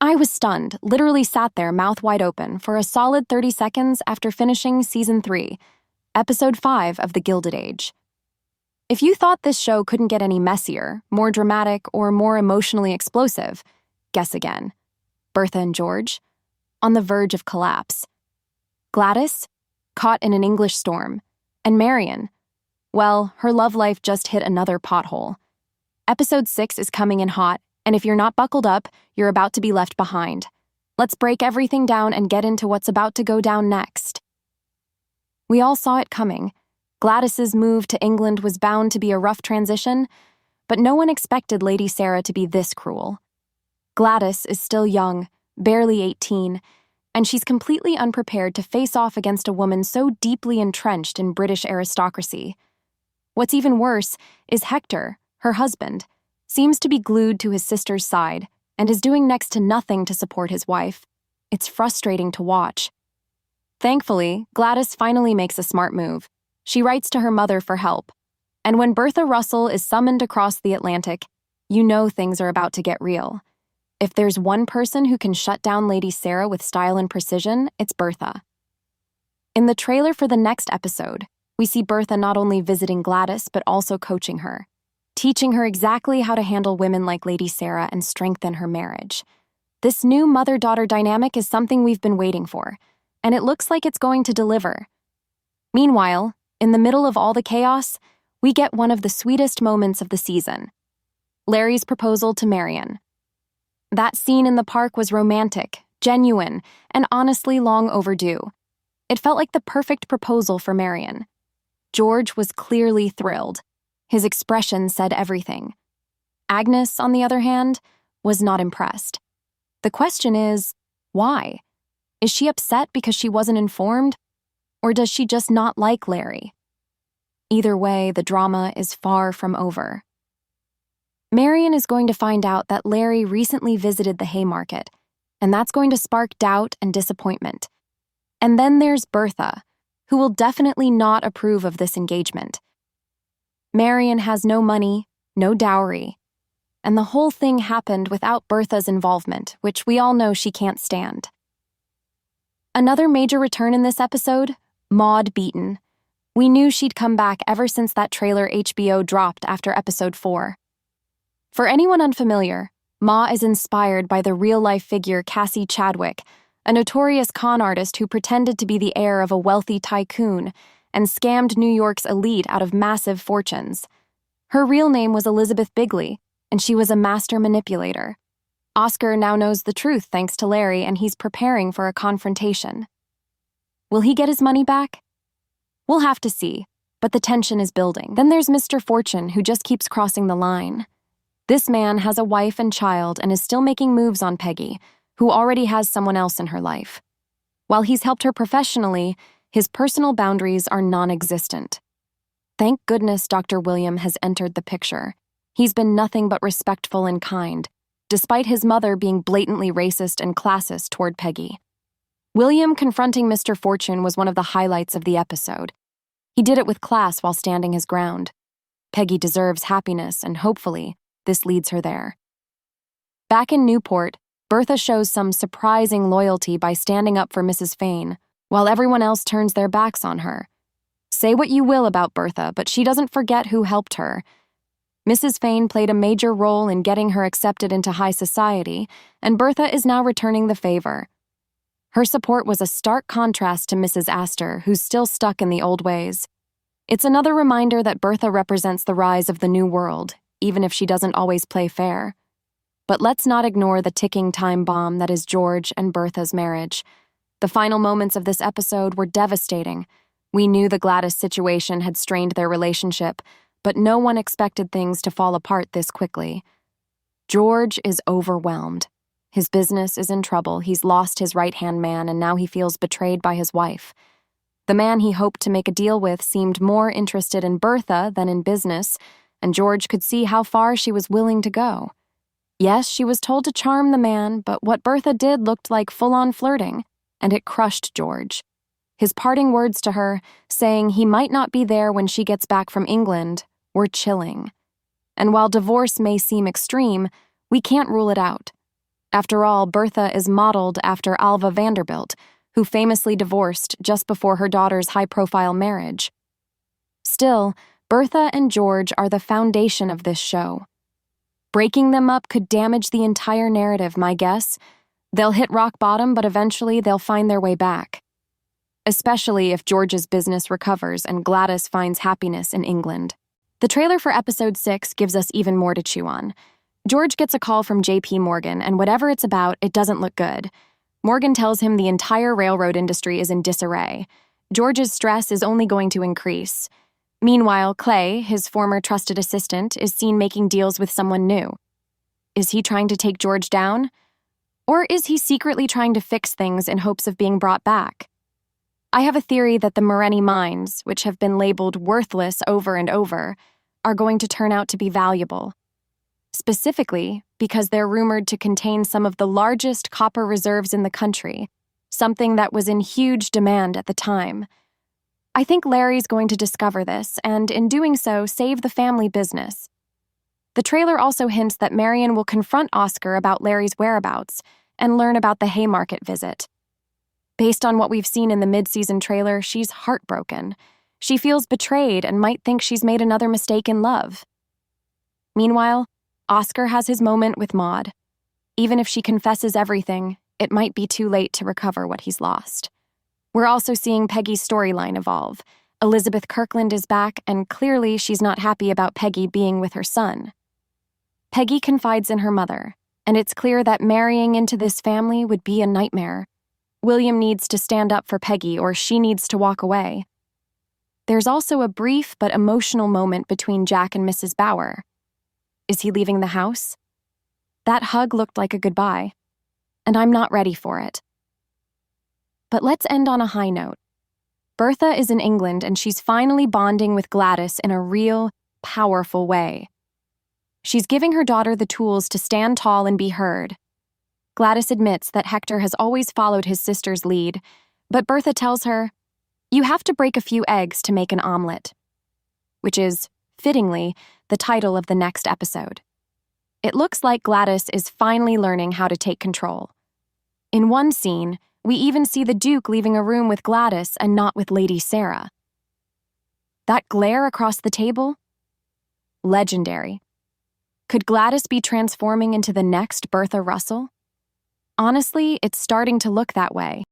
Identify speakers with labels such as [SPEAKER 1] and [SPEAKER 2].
[SPEAKER 1] I was stunned, literally sat there mouth wide open for a solid 30 seconds after finishing Season 3, Episode 5 of The Gilded Age. If you thought this show couldn't get any messier, more dramatic, or more emotionally explosive, guess again. Bertha and George, on the verge of collapse. Glattis, caught in an English storm. And Marion, well, her love life just hit another pothole. Episode 6 is coming in hot, and if you're not buckled up, you're about to be left behind. Let's break everything down and get into what's about to go down next. We all saw it coming. Gladys's move to England was bound to be a rough transition, but no one expected Lady Sarah to be this cruel. Gladys is still young, barely 18, and she's completely unprepared to face off against a woman so deeply entrenched in British aristocracy. What's even worse is Hector, her husband, seems to be glued to his sister's side and is doing next to nothing to support his wife. It's frustrating to watch. Thankfully, Gladys finally makes a smart move. She writes to her mother for help. And when Bertha Russell is summoned across the Atlantic, you know things are about to get real. If there's one person who can shut down Lady Sarah with style and precision, it's Bertha. In the trailer for the next episode, we see Bertha not only visiting Gladys but also coaching her, teaching her exactly how to handle women like Lady Sarah and strengthen her marriage. This new mother-daughter dynamic is something we've been waiting for, and it looks like it's going to deliver. Meanwhile, in the middle of all the chaos, we get one of the sweetest moments of the season: Larry's proposal to Marion. That scene in the park was romantic, genuine, and honestly long overdue. It felt like the perfect proposal for Marion. George was clearly thrilled. His expression said everything. Agnes, on the other hand, was not impressed. The question is, why? Is she upset because she wasn't informed? Or does she just not like Larry? Either way, the drama is far from over. Marion is going to find out that Larry recently visited the Haymarket, and that's going to spark doubt and disappointment. And then there's Bertha, who will definitely not approve of this engagement. Marion has no money, no dowry, and the whole thing happened without Bertha's involvement, which we all know she can't stand. Another major return in this episode, Maud Beaton. We knew she'd come back ever since that trailer HBO dropped after episode 4. For anyone unfamiliar, Ma is inspired by the real-life figure Cassie Chadwick, a notorious con artist who pretended to be the heir of a wealthy tycoon and scammed New York's elite out of massive fortunes. Her real name was Elizabeth Bigley, and she was a master manipulator. Oscar now knows the truth thanks to Larry, and he's preparing for a confrontation. Will he get his money back? We'll have to see, but the tension is building. Then there's Mr. Fortune, who just keeps crossing the line. This man has a wife and child and is still making moves on Peggy, who already has someone else in her life. While he's helped her professionally, his personal boundaries are non-existent. Thank goodness Dr. William has entered the picture. He's been nothing but respectful and kind, despite his mother being blatantly racist and classist toward Peggy. William confronting Mr. Fortune was one of the highlights of the episode. He did it with class while standing his ground. Peggy deserves happiness, and hopefully, this leads her there. Back in Newport, Bertha shows some surprising loyalty by standing up for Mrs. Fane, while everyone else turns their backs on her. Say what you will about Bertha, but she doesn't forget who helped her. Mrs. Fane played a major role in getting her accepted into high society, and Bertha is now returning the favor. Her support was a stark contrast to Mrs. Astor, who's still stuck in the old ways. It's another reminder that Bertha represents the rise of the new world, even if she doesn't always play fair. But let's not ignore the ticking time bomb that is George and Bertha's marriage. The final moments of this episode were devastating. We knew the Glattis situation had strained their relationship, but no one expected things to fall apart this quickly. George is overwhelmed. His business is in trouble, he's lost his right-hand man, and now he feels betrayed by his wife. The man he hoped to make a deal with seemed more interested in Bertha than in business, and George could see how far she was willing to go. Yes, she was told to charm the man, but what Bertha did looked like full-on flirting, and it crushed George. His parting words to her, saying he might not be there when she gets back from England, were chilling. And while divorce may seem extreme, we can't rule it out. After all, Bertha is modeled after Alva Vanderbilt, who famously divorced just before her daughter's high-profile marriage. Still, Bertha and George are the foundation of this show. Breaking them up could damage the entire narrative, my guess. They'll hit rock bottom, but eventually they'll find their way back. Especially if George's business recovers and Gladys finds happiness in England. The trailer for episode 6 gives us even more to chew on. George gets a call from J.P. Morgan, and whatever it's about, it doesn't look good. Morgan tells him the entire railroad industry is in disarray. George's stress is only going to increase. Meanwhile, Clay, his former trusted assistant, is seen making deals with someone new. Is he trying to take George down? Or is he secretly trying to fix things in hopes of being brought back? I have a theory that the Morenni mines, which have been labeled worthless over and over, are going to turn out to be valuable. Specifically, because they're rumored to contain some of the largest copper reserves in the country, something that was in huge demand at the time. I think Larry's going to discover this, and in doing so, save the family business. The trailer also hints that Marion will confront Oscar about Larry's whereabouts and learn about the Haymarket visit. Based on what we've seen in the mid-season trailer, she's heartbroken. She feels betrayed and might think she's made another mistake in love. Meanwhile, Oscar has his moment with Maud. Even if she confesses everything, it might be too late to recover what he's lost. We're also seeing Peggy's storyline evolve. Elizabeth Kirkland is back, and clearly she's not happy about Peggy being with her son. Peggy confides in her mother, and it's clear that marrying into this family would be a nightmare. William needs to stand up for Peggy, or she needs to walk away. There's also a brief but emotional moment between Jack and Mrs. Bauer. Is he leaving the house? That hug looked like a goodbye, and I'm not ready for it. But let's end on a high note. Bertha is in England, and she's finally bonding with Gladys in a real, powerful way. She's giving her daughter the tools to stand tall and be heard. Gladys admits that Hector has always followed his sister's lead, but Bertha tells her, "You have to break a few eggs to make an omelet," which is, fittingly, the title of the next episode. It looks like Gladys is finally learning how to take control. In one scene, we even see the Duke leaving a room with Gladys and not with Lady Sarah. That glare across the table? Legendary. Could Gladys be transforming into the next Bertha Russell? Honestly, it's starting to look that way.